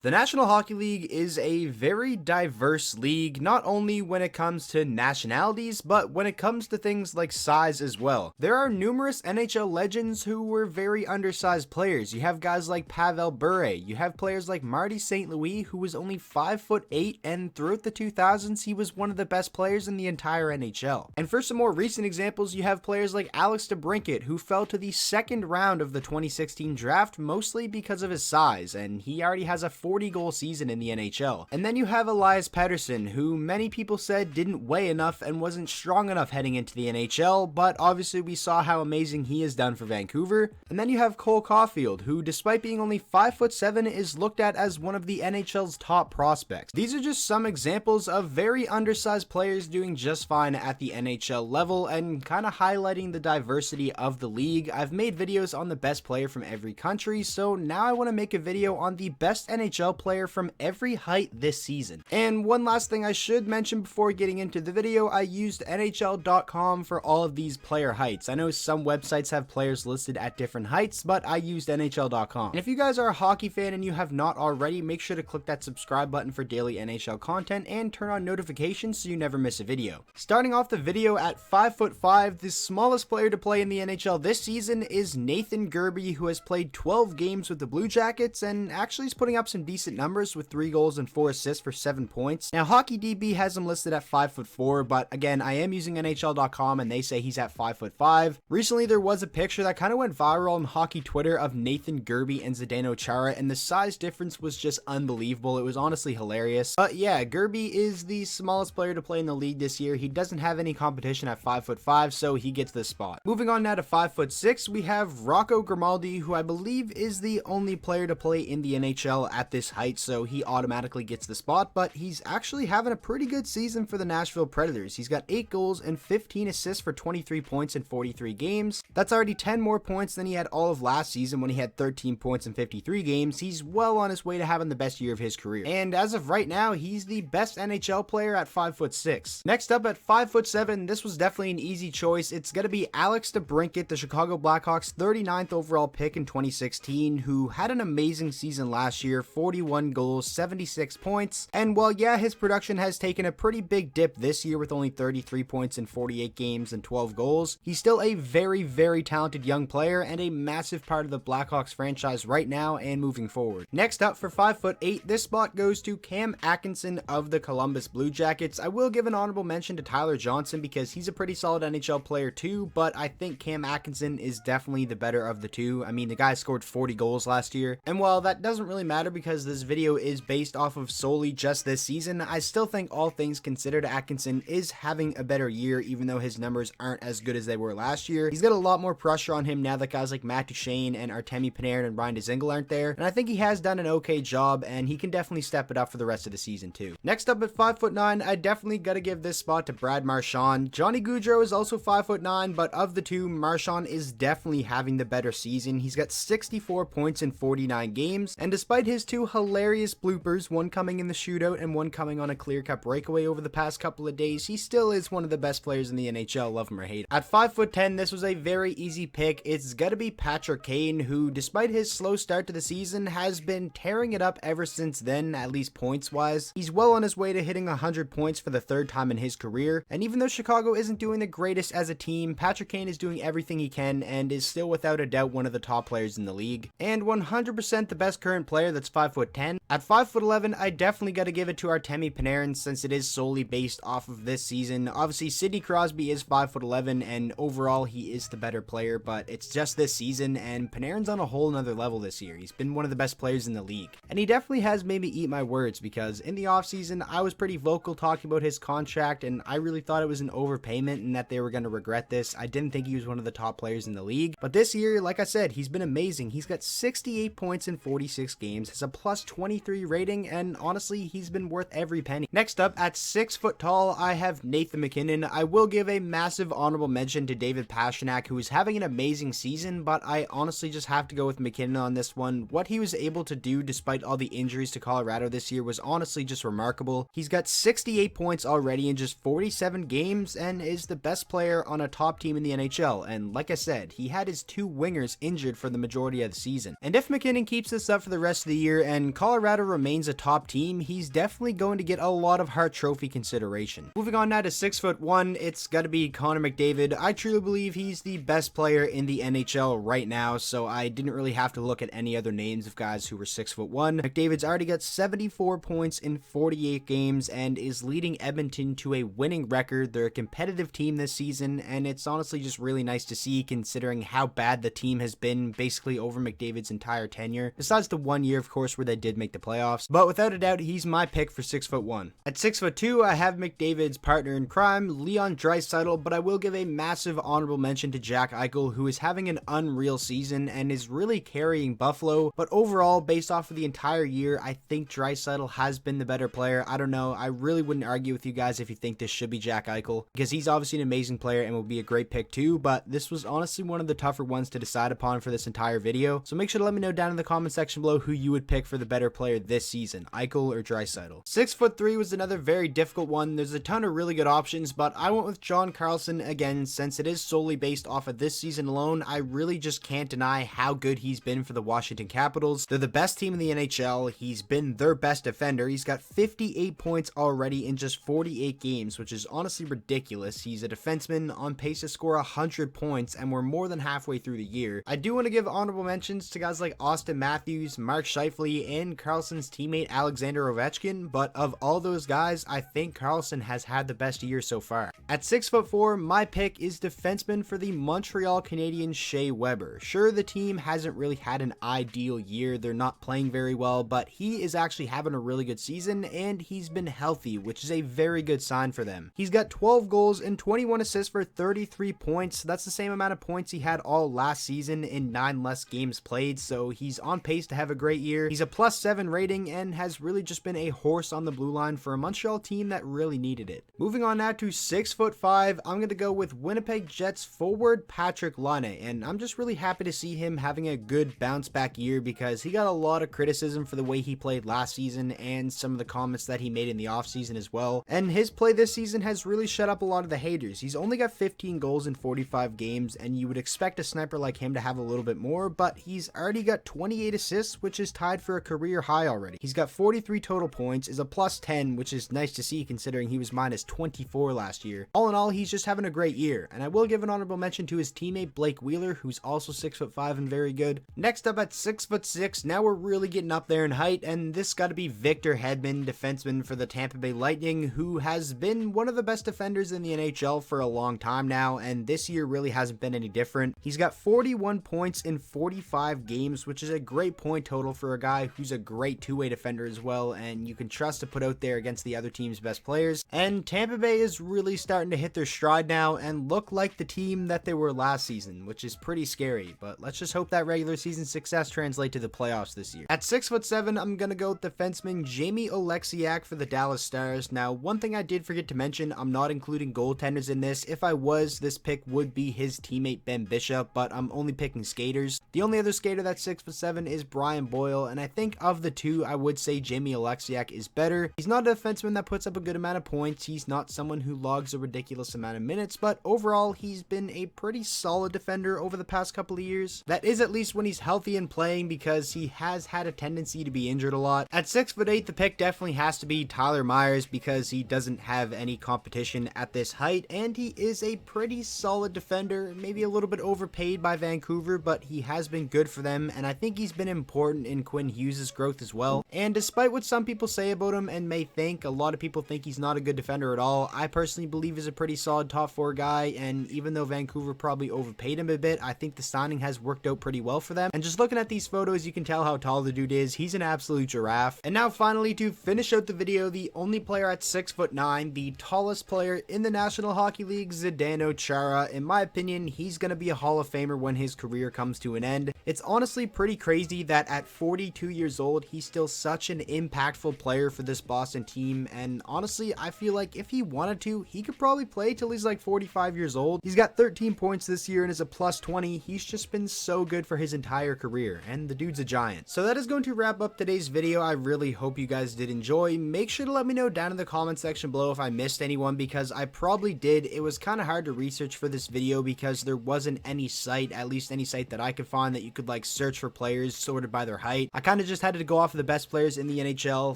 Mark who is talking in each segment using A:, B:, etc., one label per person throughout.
A: The National Hockey League is a very diverse league, not only when it comes to nationalities, but when it comes to things like size as well. There are numerous NHL legends who were very undersized players. You have guys like Pavel Bure, you have players like Marty St. Louis, who was only 5'8", and throughout the 2000s, he was one of the best players in the entire NHL. And for some more recent examples, you have players like Alex DeBrincat, who fell to the second round of the 2016 draft, mostly because of his size, and he already has a 40-goal season in the NHL. And then you have Elias Pettersson, who many people said didn't weigh enough and wasn't strong enough heading into the NHL, but obviously we saw how amazing he has done for Vancouver. And then you have Cole Caulfield, who despite being only 5'7", is looked at as one of the NHL's top prospects. These are just some examples of very undersized players doing just fine at the NHL level and kind of highlighting the diversity of the league. I've made videos on the best player from every country, so now I want to make a video on the best NHL player from every height this season. And one last thing I should mention before getting into the video, I used NHL.com for all of these player heights. I know some websites have players listed at different heights, but I used NHL.com. And if you guys are a hockey fan and you have not already, make sure to click that subscribe button for daily NHL content and turn on notifications so you never miss a video. Starting off the video at 5'5", the smallest player to play in the NHL this season is Nathan Kirby, who has played 12 games with the Blue Jackets and actually is putting up some decent numbers with 3 goals and 4 assists for 7 points. Now, HockeyDB has him listed at 5'4", but again, I am using NHL.com and they say he's at 5'5". Recently, there was a picture that kind of went viral on hockey Twitter of Nathan Kirby and Zdeno Chara, and the size difference was just unbelievable. It was honestly hilarious. But yeah, Kirby is the smallest player to play in the league this year. He doesn't have any competition at 5'5", so he gets this spot. Moving on now to 5'6", we have Rocco Grimaldi, who I believe is the only player to play in the NHL at this height, so he automatically gets the spot, but he's actually having a pretty good season for the Nashville Predators. He's got 8 goals and 15 assists for 23 points in 43 games. That's already 10 more points than he had all of last season when he had 13 points in 53 games. He's well on his way to having the best year of his career. And as of right now, he's the best NHL player at 5'6". Next up at 5'7", this was definitely an easy choice. It's going to be Alex DeBrincat, the Chicago Blackhawks 39th overall pick in 2016, who had an amazing season last year, 41 goals, 76 points, and while yeah, his production has taken a pretty big dip this year with only 33 points in 48 games and 12 goals, he's still a very talented young player and a massive part of the Blackhawks franchise right now and moving forward. Next up for 5'8", this spot goes to Cam Atkinson of the Columbus Blue Jackets. I will give an honorable mention to Tyler Johnson because he's a pretty solid NHL player too, but I think Cam Atkinson is definitely the better of the two. I mean, the guy scored 40 goals last year, and while that doesn't really matter because this video is based off of solely just this season, I still think all things considered Atkinson is having a better year even though his numbers aren't as good as they were last year. He's got a lot more pressure on him now that guys like Matt Duchene and Artemi Panarin and Ryan Dzingel aren't there, and I think he has done an okay job and he can definitely step it up for the rest of the season too. Next up at 5'9", I definitely gotta give this spot to Brad Marchand. Johnny Gaudreau is also 5'9", but of the two, Marchand is definitely having the better season. He's got 64 points in 49 games, and despite his 2 hilarious bloopers, one coming in the shootout and one coming on a clear-cut breakaway over the past couple of days, he still is one of the best players in the NHL, love him or hate him. At 5'10", this was a very easy pick. It's gotta be Patrick Kane, who despite his slow start to the season has been tearing it up ever since then, at least points wise. He's well on his way to hitting 100 points for the 3rd time in his career, and even though Chicago isn't doing the greatest as a team, Patrick Kane is doing everything he can and is still without a doubt one of the top players in the league, and 100% the best current player that's 5'10". At 5'11", I definitely gotta give it to Artemi Panarin since it is solely based off of this season. Obviously, Sidney Crosby is 5'11", and overall he is the better player, but it's just this season, and Panarin's on a whole nother level this year. He's been one of the best players in the league, and he definitely has made me eat my words because in the offseason, I was pretty vocal talking about his contract, and I really thought it was an overpayment and that they were going to regret this. I didn't think he was one of the top players in the league, but this year, like I said, he's been amazing. He's got 68 points in 46 games, has a plus 23 rating, and honestly, he's been worth every penny. Next up, at 6 foot tall, I have Nathan MacKinnon. I will give a massive honorable mention to David Pastrnak, who is having an amazing season, but I honestly just have to go with MacKinnon on this one. What he was able to do despite all the injuries to Colorado this year was honestly just remarkable. He's got 68 points already in just 47 games and is the best player on a top team in the NHL, and like I said, he had his 2 wingers injured for the majority of the season. And if MacKinnon keeps this up for the rest of the year and Colorado remains a top team, he's definitely going to get a lot of Hart Trophy consideration. Moving on now to 6'1", it's gotta be Connor McDavid. I truly believe he's the best player in the NHL right now, so I didn't really have to look at any other names of guys who were 6'1". McDavid's already got 74 points in 48 games and is leading Edmonton to a winning record. They're a competitive team this season, and it's honestly just really nice to see considering how bad the team has been basically over McDavid's entire tenure, besides the 1 year of course where they did make the playoffs. But without a doubt, he's my pick for 6'1". At 6'2", I have McDavid's partner in crime, Leon Draisaitl, but I will give a massive honorable mention to Jack Eichel, who is having an unreal season and is really carrying Buffalo. But overall, based off of the entire year, I think Draisaitl has been the better player. I don't know, I really wouldn't argue with you guys if you think this should be Jack Eichel, because he's obviously an amazing player and will be a great pick too, but this was honestly one of the tougher ones to decide upon for this entire video. So make sure to let me know down in the comment section below who you would pick for the better player this season, Eichel or Draisaitl. 6'3" was another very difficult one. There's a ton of really good options, but I went with John Carlson again. Since it is solely based off of this season alone, I really just can't deny how good he's been for the Washington Capitals. They're the best team in the NHL. He's been their best defender. He's got 58 points already in just 48 games, which is honestly ridiculous. He's a defenseman on pace to score 100 points, and we're more than halfway through the year. I do want to give honorable mentions to guys like Austin Matthews, Mark Scheifele, and Carlson's teammate Alexander Ovechkin, but of all those guys, I think Carlson has had the best year so far. At 6'4", my pick is defenseman for the Montreal Canadiens, Shea Weber. Sure, the team hasn't really had an ideal year. They're not playing very well, but he is actually having a really good season, and he's been healthy, which is a very good sign for them. He's got 12 goals and 21 assists for 33 points. That's the same amount of points he had all last season in 9 less games played, so he's on pace to have a great year. He's a +7 rating and has really just been a horse on the blue line for a Montreal team that really needed it. Moving on now to 6'5", I'm going to go with Winnipeg Jets forward Patrik Laine, and I'm just really happy to see him having a good bounce back year because he got a lot of criticism for the way he played last season and some of the comments that he made in the offseason as well, and his play this season has really shut up a lot of the haters. He's only got 15 goals in 45 games, and you would expect a sniper like him to have a little bit more, but he's already got 28 assists, which is tied for a career high already. He's got 43 total points, is a +10, which is nice to see considering he was -24 last year. All in all, he's just having a great year, and I will give an honorable mention to his teammate Blake Wheeler, who's also 6'5" and very good. Next up at 6'6", now we're really getting up there in height, and this got to be Victor Hedman, defenseman for the Tampa Bay Lightning, who has been one of the best defenders in the NHL for a long time now, and this year really hasn't been any different. He's got 41 points in 45 games, which is a great point total for a guy who's a great two-way defender as well, and you can trust to put out there against the other team's best players. And Tampa Bay is really starting to hit their stride now and look like the team that they were last season, which is pretty scary, but let's just hope that regular season success translates to the playoffs this year. At 6'7", I'm gonna go with defenseman Jamie Oleksiak for the Dallas Stars. Now, one thing I did forget to mention, I'm not including goaltenders in this. If I was, this pick would be his teammate Ben Bishop, but I'm only picking skaters. The only other skater that's 6'7" is Brian Boyle, and I think of the two, I would say Jamie Oleksiak is better. He's not a defenseman that puts up a good amount of points. He's not someone who logs a ridiculous amount of minutes, but overall, he's been a pretty solid defender over the past couple of years. That is at least when he's healthy and playing, because he has had a tendency to be injured a lot. At 6'8", the pick definitely has to be Tyler Myers because he doesn't have any competition at this height, and he is a pretty solid defender, maybe a little bit overpaid by Vancouver, but he has been good for them, and I think he's been important in Quinn Hughes' growth as well. And despite what some people say about him and may think, a lot of people think he's not a good defender at all, I personally believe he's a pretty solid top 4 guy, and even though Vancouver probably overpaid him a bit, I think the signing has worked out pretty well for them. And just looking at these photos, you can tell how tall the dude is. He's an absolute giraffe. And now finally, to finish out the video, the only player at 6'9", the tallest player in the National Hockey League, Zdeno Chara. In my opinion, he's going to be a Hall of Famer when his career comes to an end. It's honestly pretty crazy that at 42 years old, he's still such an impactful player for this Boston team, and honestly, I feel like if he wanted to, he could probably play till he's like 45 years old. He's got 13 points this year and is a +20. He's just been so good for his entire career, and the dude's a giant. So that is going to wrap up today's video. I really hope you guys did enjoy. Make sure to let me know down in the comment section below if I missed anyone, because I probably did. It was kind of hard to research for this video because there wasn't any site, at least any site that I could find, that you could like search for players sorted by their height. I kind of kind of just had to go off of the best players in the NHL,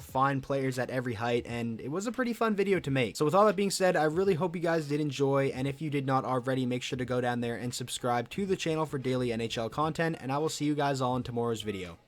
A: find players at every height, and it was a pretty fun video to make. So with all that being said, I really hope you guys did enjoy, and if you did not already, make sure to go down there and subscribe to the channel for daily NHL content, and I will see you guys all in tomorrow's video.